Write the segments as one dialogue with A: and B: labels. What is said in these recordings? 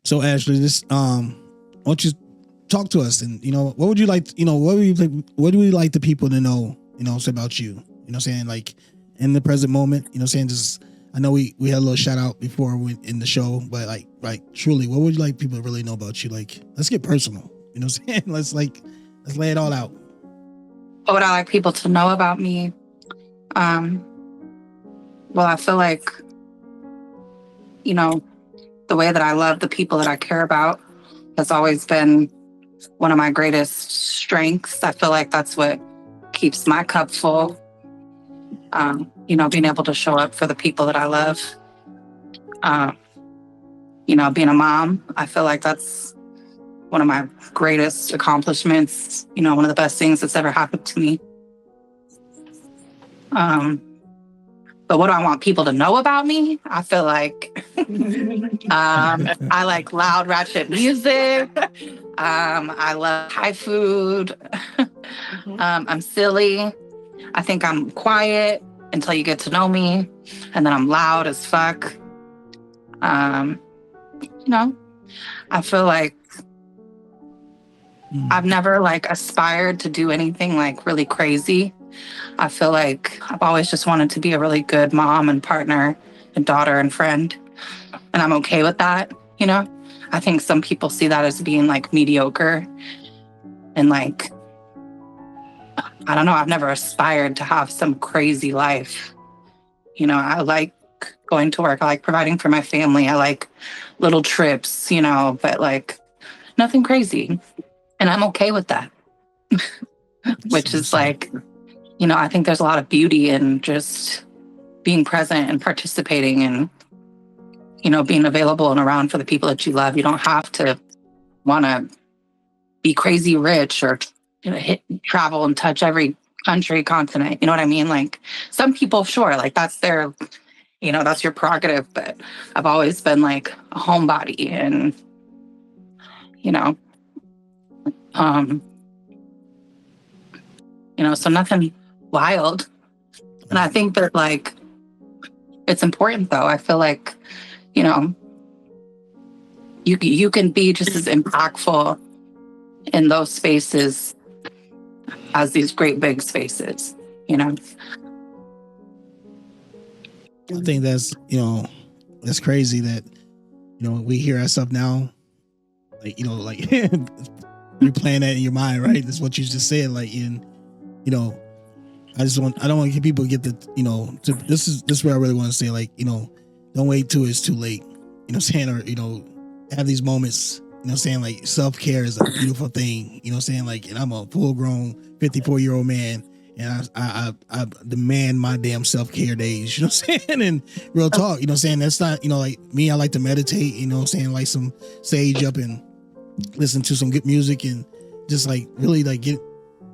A: So Ashley, this why don't you talk to us, and what would you like, what do we like the people to know, say about you, saying, like, in the present moment, saying, just, I know we had a little shout out before in the show, but like truly, what would you like people to really know about you? Like, let's get personal, saying? Let's lay it all out.
B: What would I like people to know about me? Well, I feel like, the way that I love the people that I care about has always been one of my greatest strengths. I feel like that's what keeps my cup full. Being able to show up for the people that I love. Being a mom, I feel like that's one of my greatest accomplishments, one of the best things that's ever happened to me. But what do I want people to know about me? I feel like I like loud, ratchet music. I love Thai food. I'm silly. I think I'm quiet until you get to know me. And then I'm loud as fuck. I feel like I've never aspired to do anything really crazy. I feel like I've always just wanted to be a really good mom and partner and daughter and friend. And I'm okay with that, I think some people see that as being mediocre. And I don't know, I've never aspired to have some crazy life. I like going to work. I like providing for my family. I like little trips, but nothing crazy. And I'm okay with that. Which is I think there's a lot of beauty in just being present and participating and, being available and around for the people that you love. You don't have to want to be crazy rich or, travel and touch every country, continent. You know what I mean? Some people, sure, that's their, that's your prerogative. But I've always been a homebody and, so nothing wild. And I think that it's important though. I feel like, you can be just as impactful in those spaces as these great big spaces,
A: I think that's, that's crazy that, we hear ourselves now, you're playing that in your mind, right? That's what you just said, I don't want people to get the, this is where I really want to say, don't wait till it's too late, or, have these moments, self-care is a beautiful thing, and I'm a full-grown 54-year-old man, and I demand my damn self-care days, and real talk, that's not, me, I like to meditate, like some sage up and listen to some good music and just really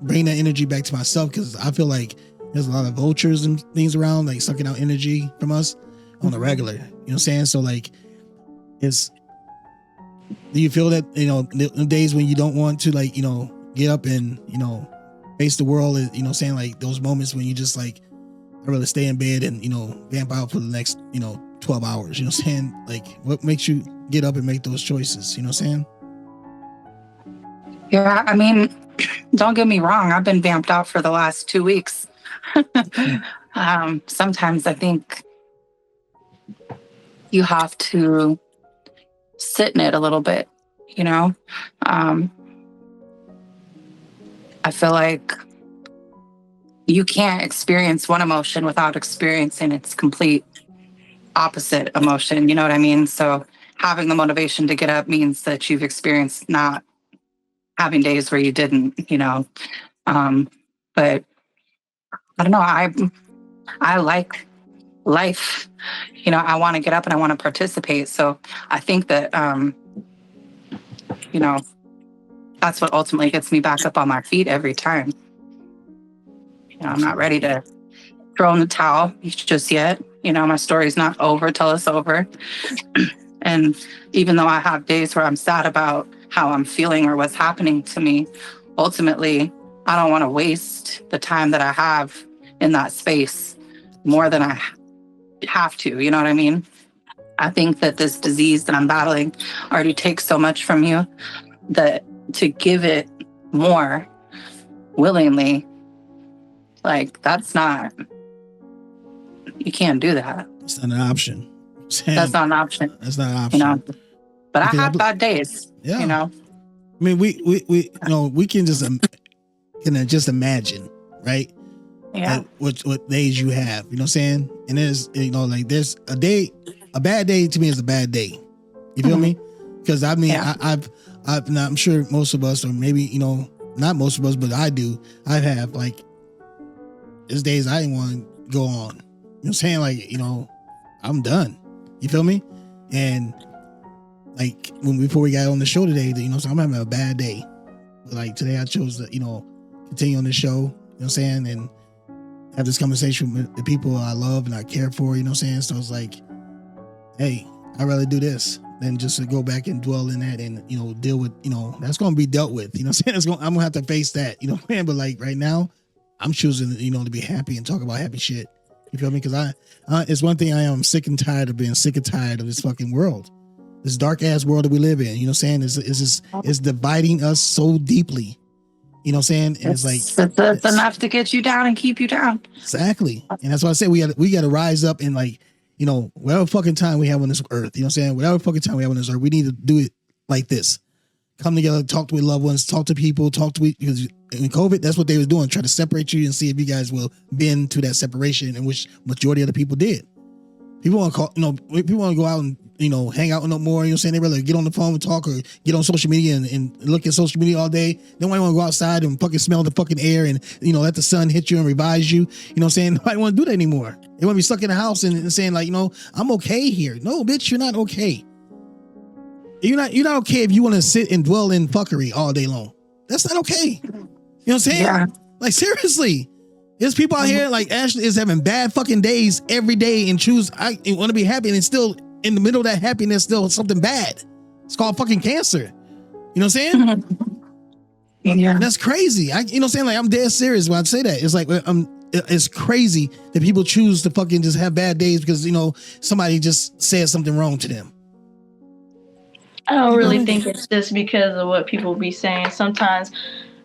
A: bring that energy back to myself, because I feel like there's a lot of vultures and things around sucking out energy from us on the regular, so it's, do you feel that the days when you don't want to get up and face the world, those moments when you just I rather stay in bed and vamp out for the next 12 hours, what makes you get up and make those choices,
B: Yeah, I mean, don't get me wrong, I've been vamped out for the last 2 weeks. Sometimes I think you have to sit in it a little bit, I feel like you can't experience one emotion without experiencing its complete opposite emotion, you know what I mean? So having the motivation to get up means that you've experienced not having days where you didn't, but I don't know, I like life, I want to get up and I want to participate. So I think that, that's what ultimately gets me back up on my feet every time. I'm not ready to throw in the towel just yet. My story's not over till it's over. And even though I have days where I'm sad about how I'm feeling or what's happening to me, ultimately, I don't want to waste the time that I have in that space more than I have to, you know what I mean? I think that this disease that I'm battling already takes so much from you that to give it more willingly, like that's not, you can't do that.
A: It's not an option.
B: That's not an option.
A: That's not an option.
B: You know, but
A: Because
B: I have bad days.
A: Yeah.
B: You know,
A: I mean, we you know, we can just imagine, right?
B: yeah.
A: What days you have, you know what I'm saying? And there's, you know, like there's a bad day to me is a bad day. You feel me? Because I mean,
B: Yeah.
A: I've now, I'm sure most of us, or maybe, you know, not most of us, but I have like, there's days I didn't want to go on. You know what I'm saying? Like, you know, I'm done. You feel me? And like before we got on the show today, you know, so I'm having a bad day. But like today I chose to, you know, continue on the show, you know what I'm saying? And have this conversation with the people I love and I care for, you know what I'm saying? So it's like, hey, I'd rather do this than just to go back and dwell in that and, you know, deal with, you know, that's going to be dealt with, you know what I'm saying? I'm going to have to face that, you know what I'm saying? But like right now, I'm choosing, you know, to be happy and talk about happy shit. You feel me? Because it's one thing I am sick and tired of being sick and tired of this fucking world. This dark ass world that we live in, you know what I'm saying? It's dividing us so deeply. You know what I'm saying? And it's like
B: it's enough to get you down and keep you down.
A: Exactly. And that's why I say we got to rise up and, like, you know, whatever fucking time we have on this earth, you know what I'm saying? Whatever fucking time we have on this earth, we need to do it like this. Come together, talk with loved ones, talk to people, because in COVID, that's what they was doing, try to separate you and see if you guys will bend to that separation, in which majority of the people did. People want to call, you know, people want to go out and, you know, hang out no more. You know what I'm saying? They rather get on the phone and talk or get on social media and look at social media all day. Nobody want to go outside and fucking smell the fucking air and, you know, let the sun hit you and revise you. You know what I'm saying? Nobody want to do that anymore. They want to be stuck in the house and saying, like, you know, I'm okay here. No, bitch, you're not okay. You're not okay if you want to sit and dwell in fuckery all day long. That's not okay. You know what I'm saying?
B: Yeah.
A: Like, seriously. There's people out here like Ashley is having bad fucking days every day and I want to be happy, and it's still in the middle of that happiness, still something bad. It's called fucking cancer. You know what I'm saying?
B: Yeah.
A: And that's crazy. You know what I'm saying? Like, I'm dead serious when I say that. It's like, it's crazy that people choose to fucking just have bad days because, you know, somebody just said something wrong to them.
C: I don't really think it's just because of what people be saying. Sometimes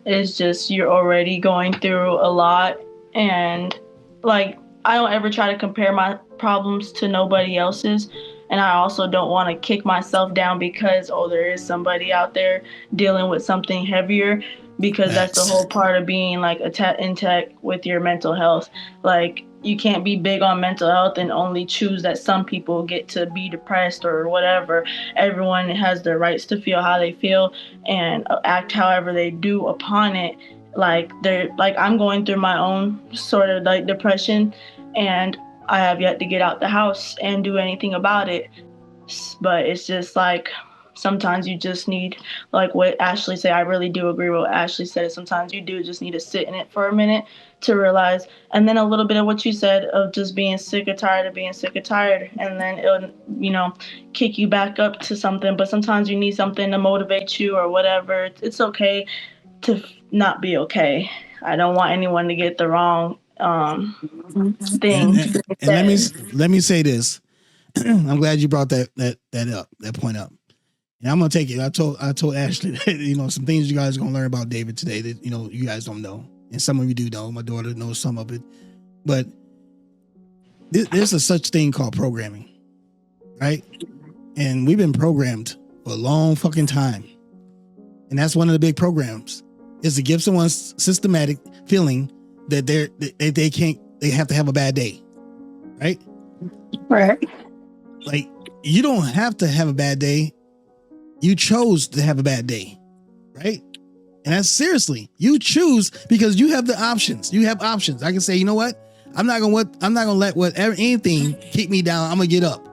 C: it's just you're already going through a lot, and like I don't ever try to compare my problems to nobody else's, and I also don't want to kick myself down because there is somebody out there dealing with something heavier, because that's the whole part of being like intact with your mental health. Like, you can't be big on mental health and only choose that some people get to be depressed or whatever. Everyone has their rights to feel how they feel and act however they do upon it. Like, I'm going through my own sort of like depression, and I have yet to get out the house and do anything about it. But it's just like, sometimes you just need, like what Ashley said, I really do agree with what Ashley said. Sometimes you do just need to sit in it for a minute to realize. And then a little bit of what you said of just being sick or tired of being sick or tired. And then it'll, you know, kick you back up to something. But sometimes you need something to motivate you or whatever. It's okay to not be okay. I don't want anyone to get the wrong thing.
A: And let me say this. I'm glad you brought that point up. And I'm gonna take it. I told Ashley that, you know, some things you guys are gonna learn about David today that, you know, you guys don't know, and some of you do know. My daughter knows some of it, but there's a such thing called programming, right? And we've been programmed for a long fucking time, and that's one of the big programs is to give someone systematic feeling that they have to have a bad day, right?
B: Right.
A: Like, you don't have to have a bad day. You chose to have a bad day, right? And that's seriously, you choose because you have the options. You have options. I can say, you know what? I'm not gonna let anything keep me down. I'm gonna get up.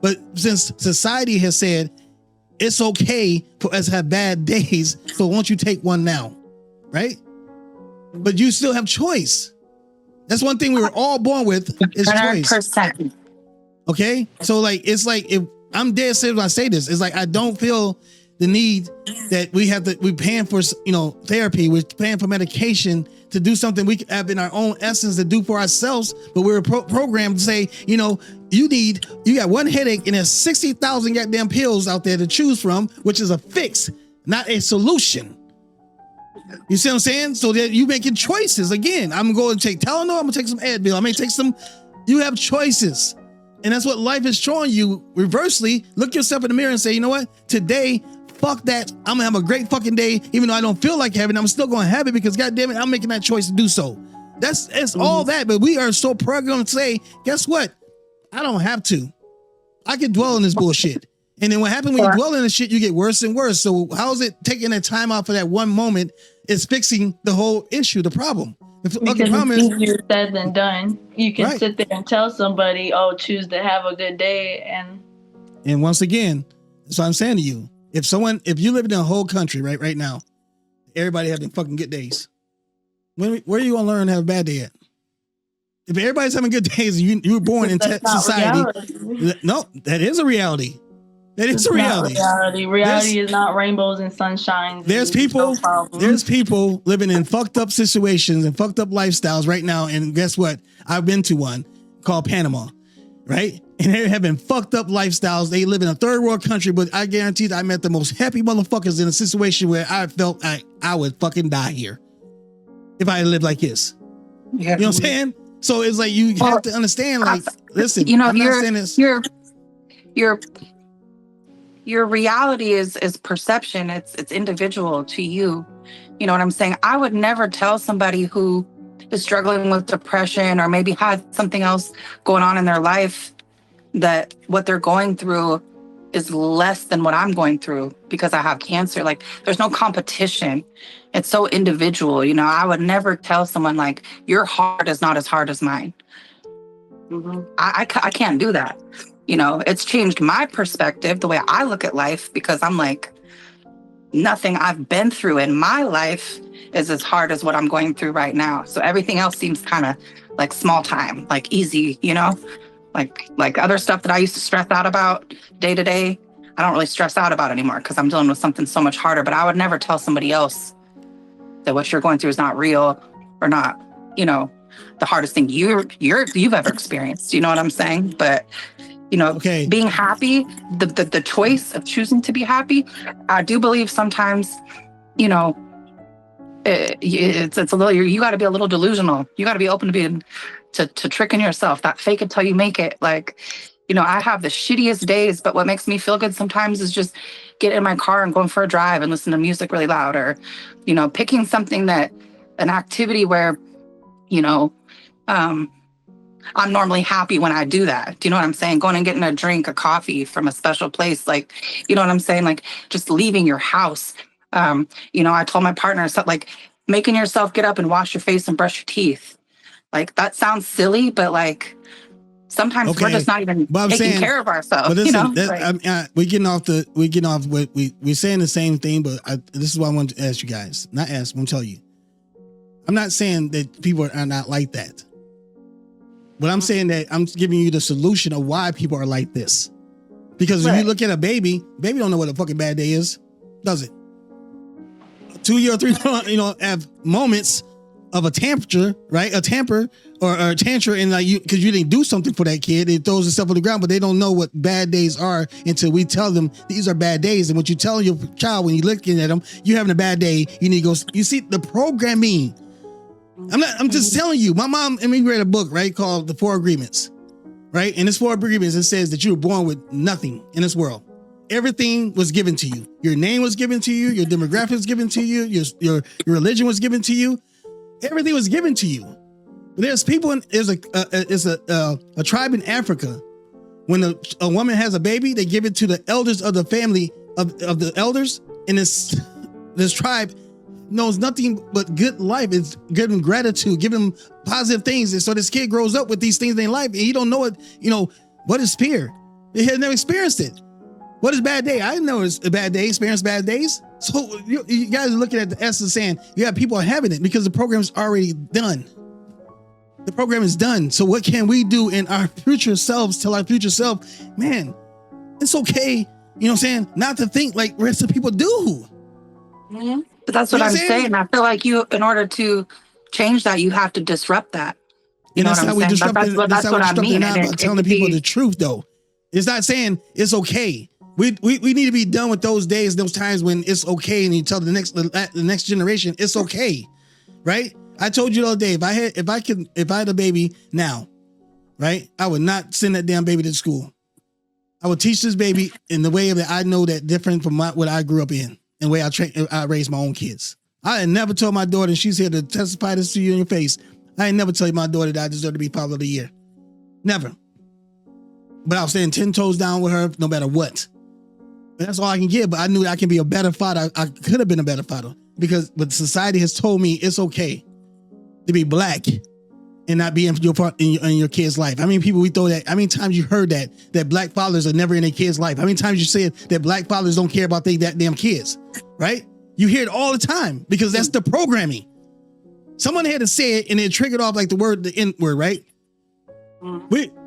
A: But since society has said it's okay for us to have bad days, so won't you take one now, right? But you still have choice. That's one thing we were all born with is choice. 100%. Okay, so like, it's like, if I'm dead serious when I say this, it's like, I don't feel the need that we're paying for, therapy, we're paying for medication to do something we have in our own essence to do for ourselves, but we're programmed to say, you got one headache and there's 60,000 goddamn pills out there to choose from, which is a fix, not a solution. You see what I'm saying? So that you making choices. Again, I'm going to take Tylenol, I'm going to take some Advil, I'm going to take some, you have choices. And that's what life is showing you. Reversely, look yourself in the mirror and say, you know what? Today, fuck that. I'm gonna have a great fucking day. Even though I don't feel like having it, I'm still gonna have it because goddamn it, I'm making that choice to do so. It's all that, but we are so programmed to say, guess what? I don't have to. I can dwell in this bullshit. And then what happens when you dwell in this shit, you get worse and worse. So how is it taking that time off of that one moment is fixing the whole issue, the problem?
C: Because it's easier said than done. You can sit there and tell somebody, "Oh, choose to have a good day," and
A: once again, that's what I'm saying to you. If you live in a whole country right now, everybody having fucking good days. Where are you gonna learn to have a bad day at? If everybody's having good days and you were born in society, no, that is a reality. That is a reality.
C: Reality is not rainbows and sunshine.
A: There's people living in fucked up situations and fucked up lifestyles right now. And guess what? I've been to one called Panama, right? And they're having fucked up lifestyles. They live in a third world country, but I guarantee that I met the most happy motherfuckers in a situation where I felt I would fucking die here if I lived like this. You know what I'm saying? So it's like you have to understand, like, listen, I'm not saying this.
B: Your reality is perception. It's individual to you. You know what I'm saying? I would never tell somebody who is struggling with depression or maybe had something else going on in their life that what they're going through is less than what I'm going through because I have cancer. Like, there's no competition. It's so individual. I would never tell someone like, your heart is not as hard as mine. Mm-hmm. I can't do that. It's changed my perspective, the way I look at life, because I'm like, nothing I've been through in my life is as hard as what I'm going through right now. So everything else seems kind of like small time, like easy, like other stuff that I used to stress out about day to day. I don't really stress out about anymore because I'm dealing with something so much harder. But I would never tell somebody else that what you're going through is not real or not, the hardest thing you've ever experienced. You know what I'm saying? But being happy, the choice of choosing to be happy, I do believe sometimes, it's a little, you got to be a little delusional. You got to be open to being, to tricking yourself, that fake it till you make it. Like, I have the shittiest days, but what makes me feel good sometimes is just get in my car and going for a drive and listen to music really loud, or, picking something an activity where, I'm normally happy when I do that. Do you know what I'm saying? Going and getting a coffee from a special place. Like, you know what I'm saying? Like, just leaving your house. I told my partner, so, like, making yourself get up and wash your face and brush your teeth. Like, that sounds silly, but like, sometimes we're just not even taking care of ourselves.
A: But listen, we're getting off what we're saying the same thing, but this is what I want to ask you guys. I'm going to tell you. I'm not saying that people are not like that. But I'm saying that I'm giving you the solution of why people are like this. Because if you look at a baby don't know what a fucking bad day is, does it? 2 year or 3, have moments of a temper, right? A temper or a tantrum, and like because you didn't do something for that kid, it throws itself on the ground, but they don't know what bad days are until we tell them these are bad days. And what you tell your child when you're looking at them, you're having a bad day, you need to go. You see the programming. I'm just telling you, my mom, we read a book, right, called The 4 Agreements, right? And this 4 Agreements, it says that you were born with nothing in this world. Everything was given to you. Your name was given to you. Your demographics was given to you. Your religion was given to you. Everything was given to you. But there's people, there's a tribe in Africa. When a woman has a baby, they give it to the elders of the family of the elders. And this tribe knows nothing but good life. It's giving gratitude, giving them positive things. And so this kid grows up with these things in life, and he don't know it. What is fear? He has never experienced it. What is bad day? I didn't know it's a bad day, experience bad days. So you guys are looking at the essence saying, yeah, people are having it because the program's already done. The program is done. So what can we do in our future selves, tell our future self, man, it's okay You know what I'm saying? Not to think like rest of people do.
B: Mm-hmm. But that's what I'm saying. I feel like in order to change that, you have to disrupt that. You know what I'm saying? That's what I mean.
A: Not about telling people the truth, though. It's not saying it's okay. We need to be done with those days, those times when it's okay, and you tell the next generation it's okay, right? I told you the other day, if I had a baby now, right, I would not send that damn baby to school. I would teach this baby in the way that I know that different from what I grew up in and the way I raised my own kids. I had never told my daughter, and she's here to testify this to you in your face. I ain't never tell my daughter that I deserve to be Father of the Year. Never. But I was staying 10 toes down with her no matter what. And that's all I can give. But I knew that I can be a better father. I could have been a better father but society has told me it's okay to be black and not be in your kid's life. How many people we throw that? How many times you heard that black fathers are never in their kids' life? How many times you said that black fathers don't care about that damn kids, right? You hear it all the time because that's the programming. Someone had to say it and it triggered off like the N word, right?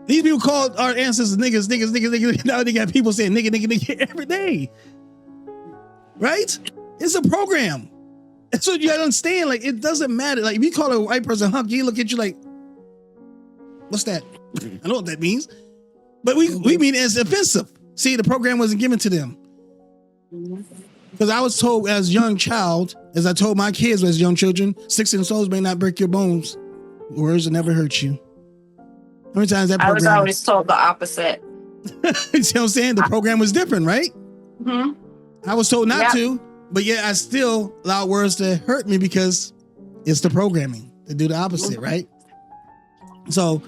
A: These people called our ancestors niggas. Now they got people saying nigga every day, right? It's a program. That's what you gotta understand. Like, it doesn't matter. Like, if you call a white person hunky, he look at you like, what's that? I know what that means. But we mean it as offensive. See, the program wasn't given to them. Because I was told as a young child, as I told my kids as young children, sticks and stones may not break your bones. Words will never hurt you. How many times that program?
B: I was always told the opposite.
A: You see what I'm saying? The program was different, right?
B: Mm-hmm.
A: I was told not to, but yet I still allow words to hurt me because it's the programming to do the opposite, right? So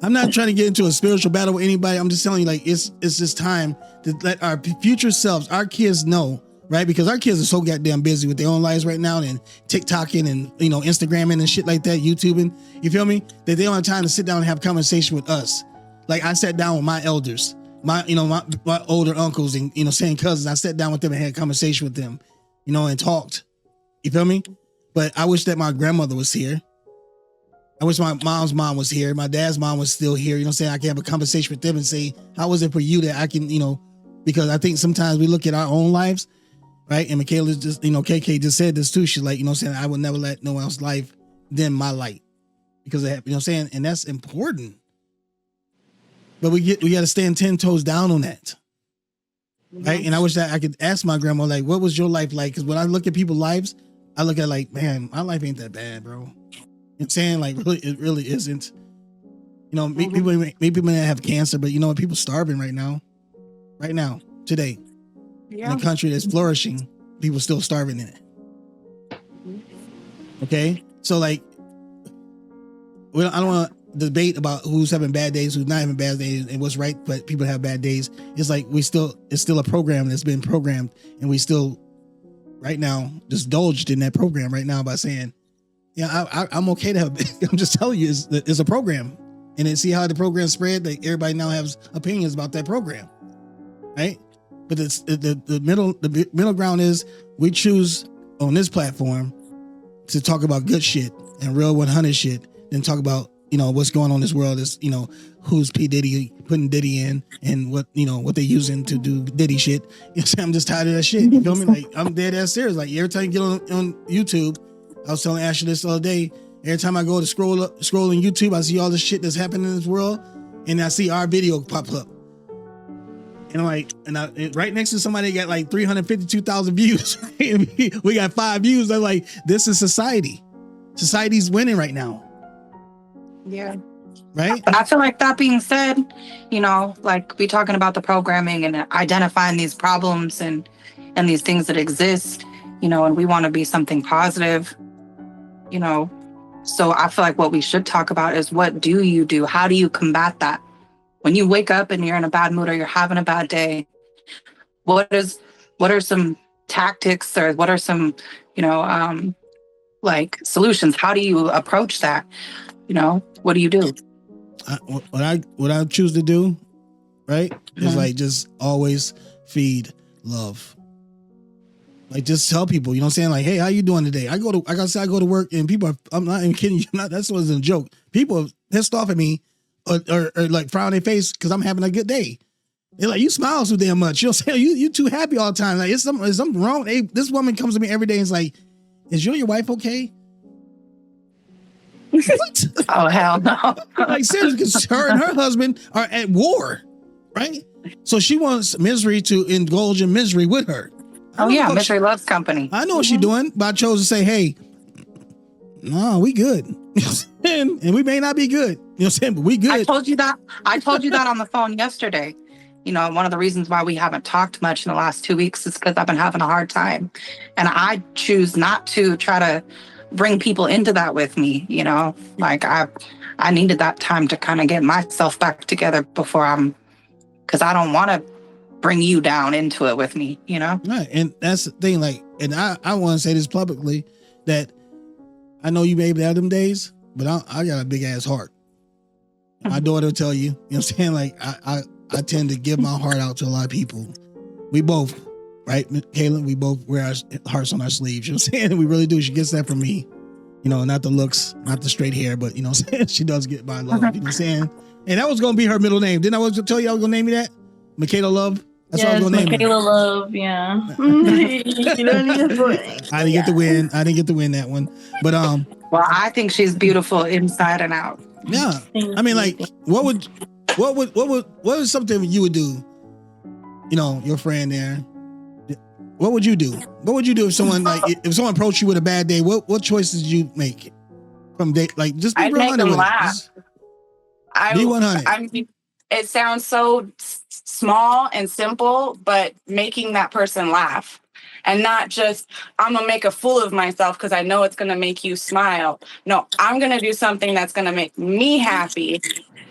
A: I'm not trying to get into a spiritual battle with anybody. I'm just telling you, like, it's just time to let our future selves, our kids know, right? Because our kids are so goddamn busy with their own lives right now and TikToking and, Instagramming and shit like that, YouTubing, you feel me? That they don't have time to sit down and have a conversation with us. Like, I sat down with my elders, my older uncles and, saying cousins. I sat down with them and had a conversation with them, and talked. You feel me? But I wish that my grandmother was here. I wish my mom's mom was here. My dad's mom was still here. I can have a conversation with them and say, how was it for you that I can, because I think sometimes we look at our own lives, right? And Michaela just, KK just said this too. She's like, I would never let no one else's life dim my light because of that, and that's important. But we got to stand 10 toes down on that. Right. And I wish that I could ask my grandma, like, what was your life like? Because when I look at people's lives, I look at like, man, my life ain't that bad, bro. And saying like, really, it really isn't. People may have cancer, but people starving right now, today, in a country that's flourishing, people still starving in it. Okay. So like, I don't want to debate about who's having bad days, who's not having bad days, and what's right, but people have bad days. It's like it's still a program that's been programmed, and we still right now just indulged in that program right now by saying, I'm okay to have. I'm just telling you, it's a program, and then see how the program spread. Like everybody now has opinions about that program, right? But it's the middle ground is we choose on this platform to talk about good shit and real 100 shit, then talk about what's going on in this world is, who's P. Diddy putting Diddy in and what they using to do Diddy shit. I'm just tired of that shit. You feel me? Like, I'm dead ass serious. Like, every time you get on YouTube, I was telling Ashley this the other day, every time I go to scroll on YouTube, I see all the shit that's happening in this world, and I see our video pop up. And I'm like, right next to somebody got like 352,000 views. We got 5 views. I'm like, this is society. Society's winning right now.
B: Yeah.
A: Right.
B: But I feel like that being said, like we talking about the programming and identifying these problems and these things that exist, and we want to be something positive, So I feel like what we should talk about is, what do you do? How do you combat that? When you wake up and you're in a bad mood or you're having a bad day, what are some tactics, or what are some, like solutions? How do you approach that? What do you do?
A: What I choose to do, right, is like just always feed love. Like, just tell people, you know what I'm saying? Like, hey, how you doing today? I go to work and people I'm not even kidding you. That's wasn't a joke. People are pissed off at me or like frown their face because I'm having a good day. They're like, you smile too damn much. You know what I'm saying? You too happy all the time. Like, is something wrong? Hey, this woman comes to me every day and is like, is you and your wife okay? What?
B: Oh, hell no.
A: Like, seriously, because her and her husband are at war, right? So she wants Misery to indulge in misery with her.
B: Oh, yeah, Misery loves company.
A: I know what she's doing, but I chose to say, hey, no, we good. and we may not be good. You know what I'm saying? But we good.
B: I told you that on the phone yesterday. You know, one of the reasons why we haven't talked much in the last 2 weeks is because I've been having a hard time. And I choose not to try to bring people into that with me, you know? Like, I needed that time to kind of get myself back together before because I don't want to bring you down into it with me, you know?
A: Right. And that's the thing, like, and I want to say this publicly, that I know you may have them days, but I got a big ass heart. My daughter will tell you, you know what I'm saying? Like, I tend to give my heart out to a lot of people. We both, right, Kaylin, we both wear our hearts on our sleeves, you know what I'm saying? We really do. She gets that from me. You know, not the looks, not the straight hair, but you know what I'm saying? She does get my love, you know what I'm saying? And that was going to be her middle name. Didn't I tell you I was going to name you that? Michaela Love? That's what I was going to name
C: Michaela Love, yeah. I
A: didn't get the win. I didn't get to win that one. But
B: well, I think she's beautiful inside and out.
A: Yeah. I mean, like, what is something you would do? You know, your friend there. What would you do? What would you do if someone approached you with a bad day? What choices did you make from day? Like, just be
D: I'd
A: real
D: make
A: honest
D: them
A: with
D: laugh.
A: Be 100.
D: I mean, it sounds so small and simple, but making that person laugh. And not just, I'm going to make a fool of myself because I know it's going to make you smile. No, I'm going to do something that's going to make me happy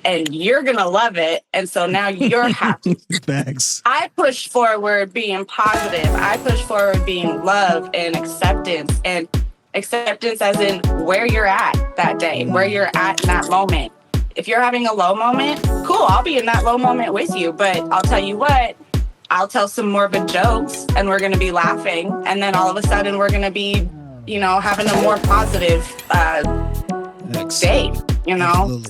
D: and you're going to love it. And so now you're happy.
A: Thanks.
D: I push forward being positive. I push forward being love and acceptance as in where you're at that day, where you're at in that moment. If you're having a low moment, cool, I'll be in that low moment with you. But I'll tell you what, I'll tell some morbid jokes and we're going to be laughing. And then all of a sudden we're going to be, you know, having a more positive day, you know?